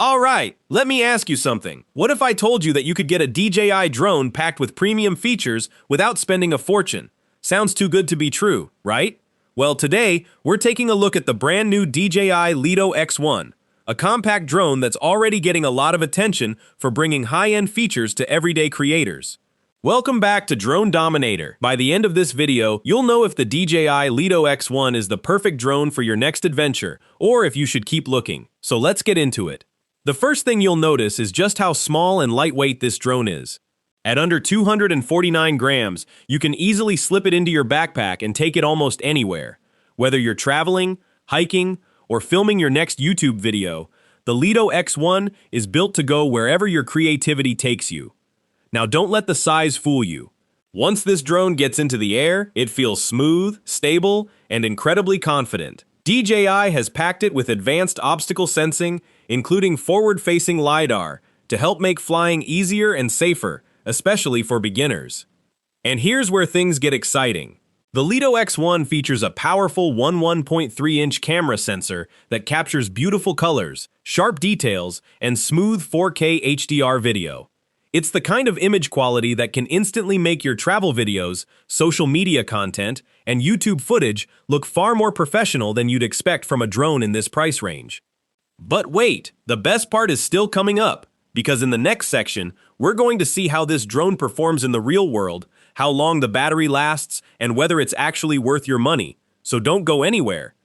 Alright, let me ask you something. What if I told you that you could get a DJI drone packed with premium features without spending a fortune? Sounds too good to be true, right? Well, today, we're taking a look at the brand new DJI Lito X1, a compact drone that's already getting a lot of attention for bringing high-end features to everyday creators. Welcome back to Drone Dominator. By the end of this video, you'll know if the DJI Lito X1 is the perfect drone for your next adventure, or if you should keep looking. So let's get into it. The first thing you'll notice is just how small and lightweight this drone is. At under 249 grams, you can easily slip it into your backpack and take it almost anywhere. Whether you're traveling, hiking, or filming your next YouTube video, the Lito X1 is built to go wherever your creativity takes you. Now don't let the size fool you. Once this drone gets into the air, it feels smooth, stable, and incredibly confident. DJI has packed it with advanced obstacle sensing, including forward-facing LiDAR, to help make flying easier and safer, especially for beginners. And here's where things get exciting. The Lito X1 features a powerful 1.3-inch camera sensor that captures beautiful colors, sharp details, and smooth 4K HDR video. It's the kind of image quality that can instantly make your travel videos, social media content, and YouTube footage look far more professional than you'd expect from a drone in this price range. But wait, the best part is still coming up, because in the next section, we're going to see how this drone performs in the real world, how long the battery lasts, and whether it's actually worth your money. So don't go anywhere.